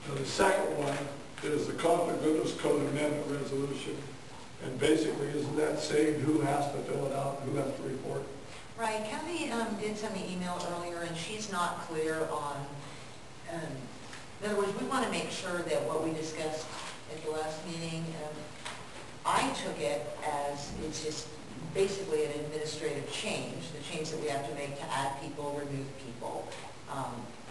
Now, the second one is the conflict of interest code amendment resolution. And basically, isn't that saying who has to fill it out, who has to report? Right. Kathy did send me an email earlier, and she's not clear on, in other words, we want to make sure that what we discussed at the last meeting, I took it as it's just basically an administrative change, the change that we have to make to add people, remove people.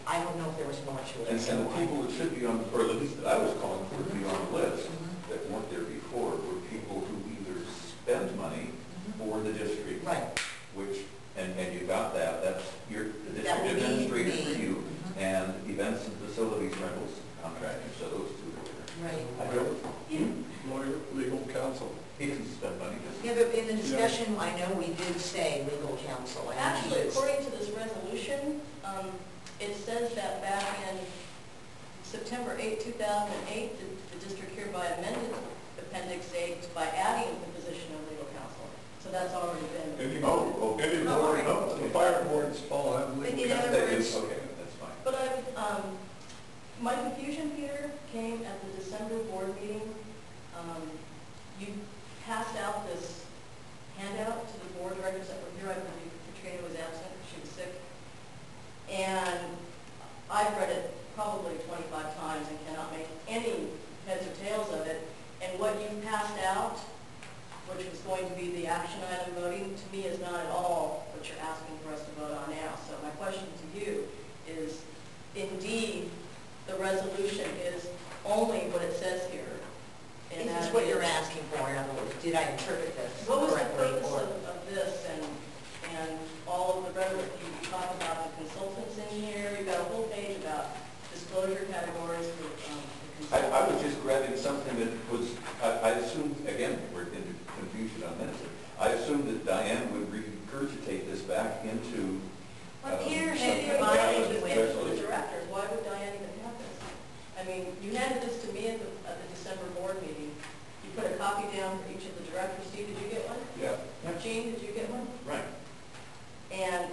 I don't know if there was more to it. And the people that should be on, or at least that I was calling for to be on the list that weren't there before were people who either spend money for the district, right? Which, and you got that, that's the district administrator for you, and events and facilities rentals contracting, so those two are there. Right. Lawyer, legal counsel. He can spend money. Yeah, but in the discussion, I know we did say legal counsel. Actually, according to this resolution, it says that back in September 8, 2008, the district hereby amended Appendix 8 by adding the position of legal counsel. So that's already been. Any board, no, the fire boards all have legal counsel. Okay, that's fine. But my confusion, Peter, came at the December board meeting. You passed out this handout to the board directors that were here. I believe Katrina was absent. She was sick. And I've read it probably 25 times and cannot make any heads or tails of it. And what you passed out, which was going to be the action item voting, to me is not at all what you're asking for us to vote on now. So my question to you is, indeed, the resolution is only what it says here. And that's what you're asking for, in other words. Did I interpret this what was correctly? the purpose of this and all of the rhetoric? You talk about the consultants in here. You've got a whole page about disclosure categories for the consultants. I was just grabbing something that was, I assumed, again, we're into confusion on this. I assumed that Diane would regurgitate this back into Well, Peter And should you're provide providing you this with. to the directors. Why would Diane even have this? I mean, you handed this to me at the December board meeting. You put a copy down for each of the directors. Steve, did you get one? Yeah. Gene, did you get one? Right. And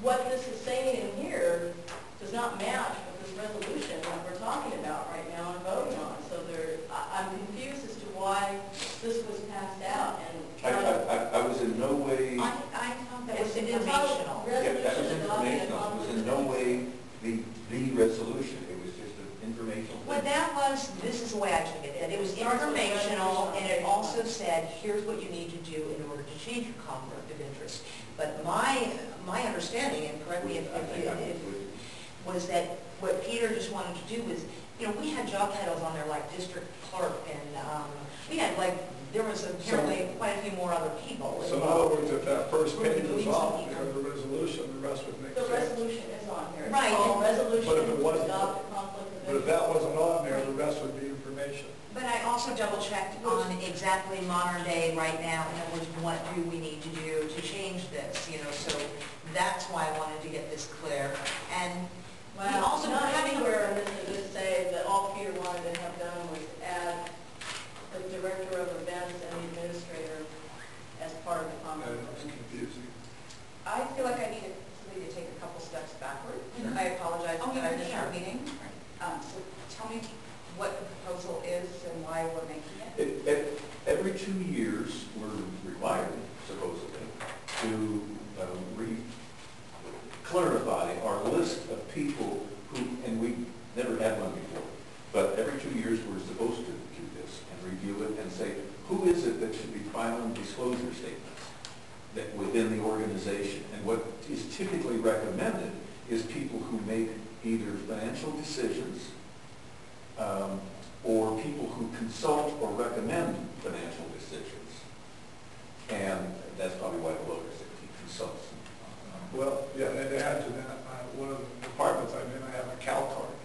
what this is saying in here does not match with this resolution that we're talking about right now and voting on. So I'm confused as to why this was passed out. And I was in no way. I thought that was informational. Yeah, that was informational. It was in no way the resolution. It was just an informational Well, thing. that was, this is the way I took it. It was informational, and it also said, here's what you need to do in order to change your conflict of interest. But my understanding, and correct me if was that what Peter just wanted to do was, we had job titles on there like district clerk, and we had there was apparently quite a few more other people. So in other words, if that first page was off there, the resolution, the rest would make sense. the resolution is on here. Right. Resolution But if it wasn't, to adopt a conflict of but if interest. that wasn't on there, the rest would be information. But I also double-checked on exactly modern day right now, in other words, what do we need to do to change this, so that's why I wanted to get this clear. And we also not having anywhere in this does it say that all Peter wanted to have done was add the director of events and the administrator as part of the conflict. It's confusing. I feel like I need to take a couple steps backward. I apologize that I missed your meeting. So tell me what the proposal is and why we're making it. Every 2 years, we're required, supposedly, to clarify our list of people who, and we never had one before, but every 2 years we're supposed to do this and review it and say, who is it that should be filing disclosure statements that within the organization? And what is typically recommended is people who make either financial decisions or people who consult or recommend financial decisions. And that's probably why the lawyer said he consults. Well, yeah, and to add to that, one of the departments I'm in, I have a Cal card,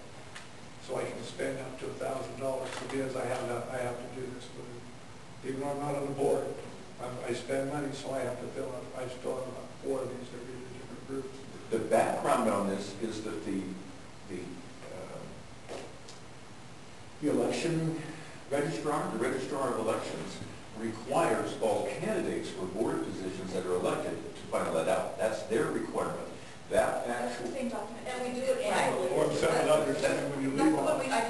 so I can spend up to $1,000. So because I have to do this, but even though I'm not on the board, I spend money, so I have to fill out. I still have about 4 of these every different groups. The background on this is that the election registrar, the registrar of elections, requires all candidates for board positions that are elected to file that out. That's their requirement. That actual... And we do it annually. Form 700, when you leave That's what office. I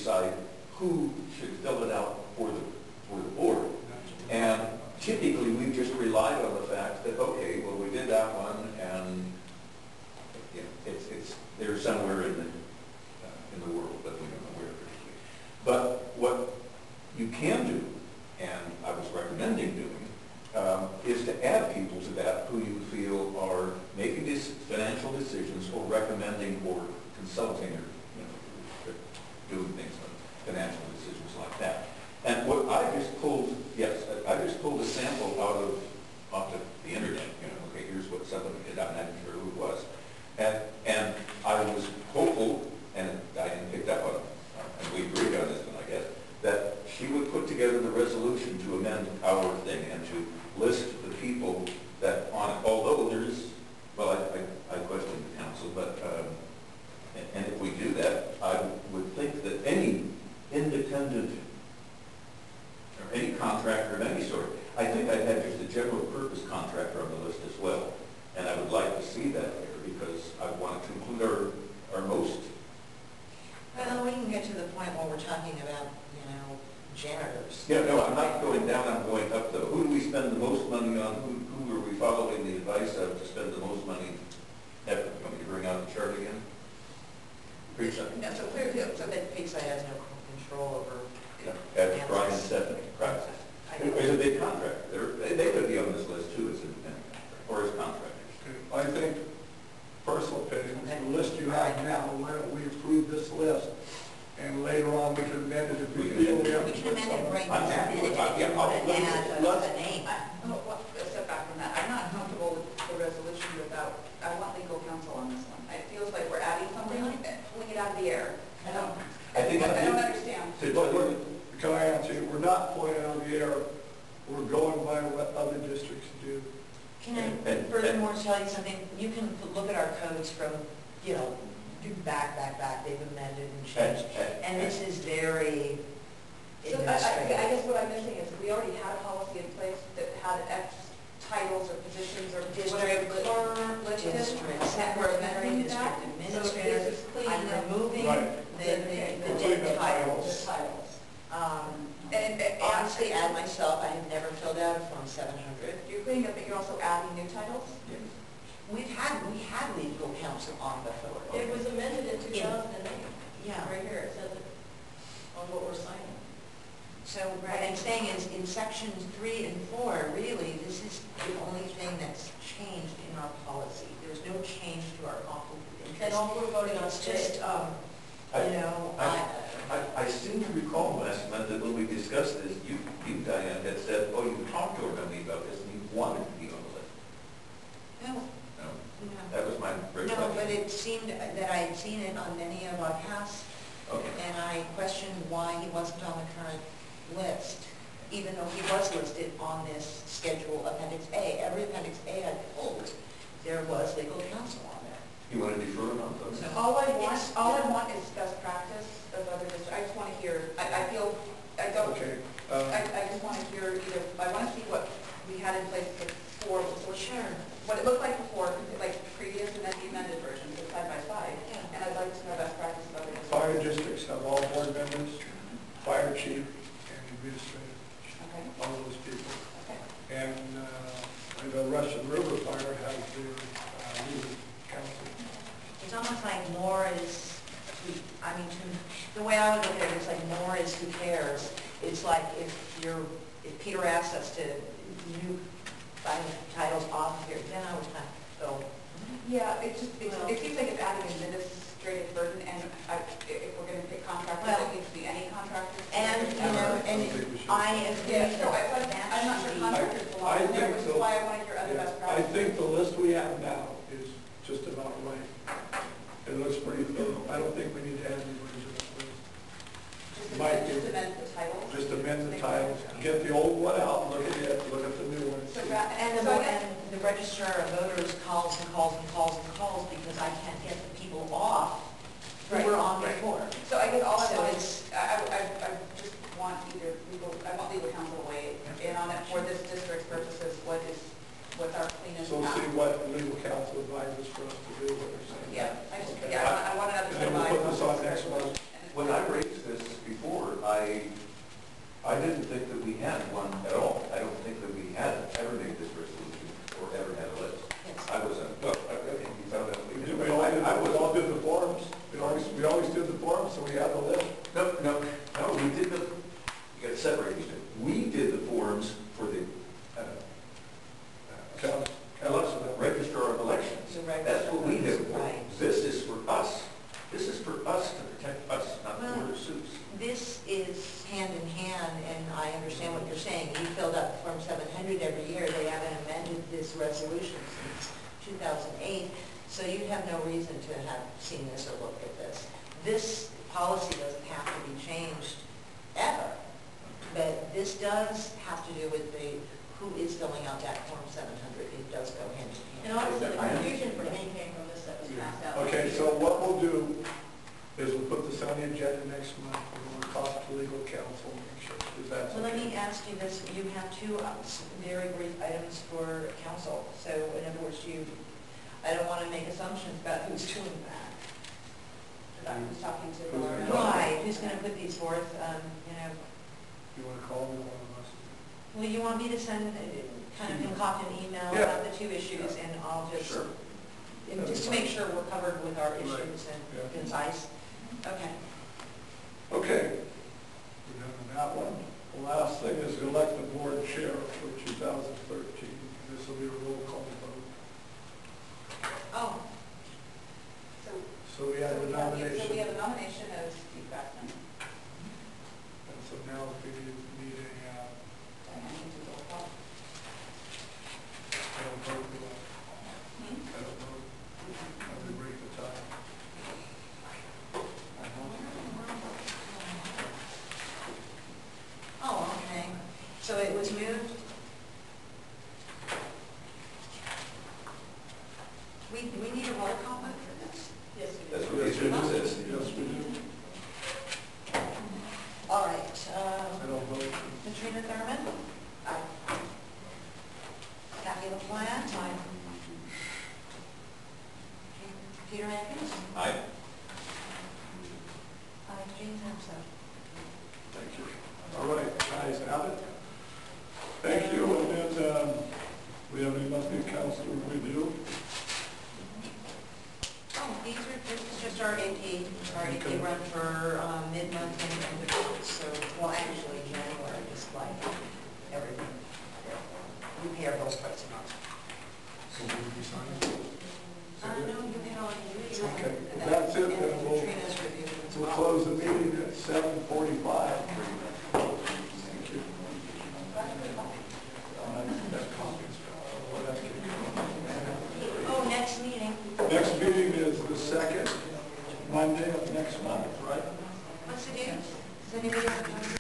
decide who should fill it out for the board. And typically, we've just relied on the fact that, okay, well, we did that one, and you know, they're somewhere in the world, but we don't know where it is. But what you can do, and I was recommending doing, is to add people to that who you feel are making these financial decisions or recommending or consulting or, you know, doing things like financial decisions like that. And what I just pulled, yes, I just pulled a sample off the internet, you know, okay, here's what somebody did, I'm not sure who it was. And I was hopeful, and I didn't pick up on, and we agreed on this one, I guess, that she would put together the resolution to amend our thing and to list the people that on it, although there's, well, I question the council, but, and if we do that, I would think that any independent or any contractor of any sort, I think I'd have just a general purpose contractor on the list as well. And I would like to see that there because I want to include our most. Well, we can get to the point where we're talking about, you know, janitors. Yeah, no, I'm not going down, I'm going up though. Who do we spend the most money on? Who are we following the advice of to spend the most money ever? Can we bring out the chart again? No, so clearly, so that Peakside has no control over. At Brian and Stephanie, right. It's a big contractor. They could be on this list too as independent contractors or as contractors. I think, personal opinion, the list you have now, why don't we approve this list? And later on, we can amend it if we can. We can amend it right now. I'm happy with that. Yeah, Add a name. A step back from that. I'm not comfortable with the resolution without, I want legal counsel on this one. It feels like we're adding something, pulling it out of the air. I don't understand. Can I answer you? We're not pulling it out of the air. We're going by what other districts do. Can I furthermore tell you something? You can look at our codes from, you know, back, they've amended and changed. And this is very So I guess what I'm missing is we already had a policy in place that had X titles or positions or district clerk, listed. district And we're secretary, amending district that. administrator. So this is cleaning I'm up removing Right. the Cleaning dead up titles. the titles. And honestly, add myself, I have never filled out a Form 700. You're cleaning up, but you're also adding new titles? Yes. We had legal counsel on before. It was amended in 2008. Yeah. Right here, it says it on what we're signing. So what I'm saying is in sections 3 and 4, really, this is the only thing that's changed in our policy. There's no change to our conflict of interest. And all we're voting on It's today. just, you know, I seem to recall last month that when we discussed this, you Diane, had said, oh, you talked to Orlando about this and you wanted to be on the list. no, No, no. that was my recollection. No, but it seemed that I had seen it on many of our past, Okay. and I questioned why he wasn't on the current list, even though he was listed on this schedule, Appendix A. Every Appendix A I pulled, there was legal counsel on there. You want to defer on those? So- All I want is best practice of other districts. I just want to hear, I Okay. just want to hear either, I want to see what we had in place before, Sure. what it looked like before, like previous and then the amended version, so side by side. Yeah. And I'd like to know best practice of other districts. Fire districts have all board members, fire chief, and administrator, Okay, all of those people. okay. And I know Russian River Fire has their legal counsel. It's almost like more is, I mean, the way I would look at it is like more is who cares. It's like if Peter asks us to new titles off of here, then I would kind of go, Yeah, it seems like it's adding administrative burden, and if we're going to pick contractors, Well, it needs to be any contractors. and, you know, and I agree Yeah, no, that I'm not sure should be. contractors belong I in there, think which is so. why I want to hear other best I practices. think the list we have now is just about right. It looks pretty thorough. I don't think we need to add anybody to that list. Just amend the title. Just amend the titles, get the old one out, look at it, look at the new one. So, And the registrar of voters calls and calls and calls and calls because I can't get the people off who were on before. So I guess all I So want it's- is, I just want either I want legal counsel to weigh in on it for this district's purposes, what's our cleanest So path. see what legal counsel advises for us to do, what they're saying. Yeah, I want another And then we'll put this on next month. When I raised this I didn't think that we had one at all. I don't think that we had ever made this resolution or ever had a list. Yes. I wasn't, well, you found out we did. We all did the forums. We always did the forums, so we had the list. No, we did the, you gotta separate these two. We did the forms for the, registrar of elections. The registrar That's what we did. right. This is for us. This is for us to protect us, not Well, Florida suits. This is hand in hand, and I understand what you're saying. You filled out Form 700 every year. They haven't amended this resolution since 2008, so you have no reason to have seen this or looked at this. This policy doesn't have to be changed ever, but this does have to do with who is filling out that Form 700. It does go hand in hand. And honestly, the confusion for me came from this that was passed out. Okay, so what we'll do is we'll put this on the agenda next month. We're going to talk to legal counsel, make sure, because that's So let okay. me ask you this, you have two very brief items for council. So in other words, I don't want to make assumptions about who's doing that. I was talking to Who's Laura. gonna- Right, who's going to put these forth, You want to call me one of us? well, you want me to send, kind of concoct an email Yeah. about the two issues, and I'll just, Sure. and just to make sure we're covered with our issues Yeah. and concise. Okay. Okay. We're done with that one. The last thing is elect the board chair for 2013. This will be a roll call vote. Oh, So we have the So we nomination. have a nomination of Steve Beckman. And so now if we need a, And I need to roll call. I don't vote for that. I don't vote. I would break the tie. oh, okay. So it was moved? We need a roll call vote for this? Yes, we That's do. what the agenda says. Yes, we do. All right, I don't vote. Katrina Thurman? Aye. Kathy LaPlante? Aye. Peter Atkins? Aye. Aye, Jane Thompson. Thank you. All right, guys, have it. Thank you, and then, we have any monthly council review. Oh, this is just our AP run for mid-month and end of month, so, well, actually, January, just like everything. We pay our bills twice a month. So will we be signing? No, you can all do it. Okay, And that's it, and then we'll- Katrina's review as We'll well. close the meeting at 7:45. Thank you. Oh, next meeting. Next meeting is the second Monday of next month, right? What's the date? Does anybody have?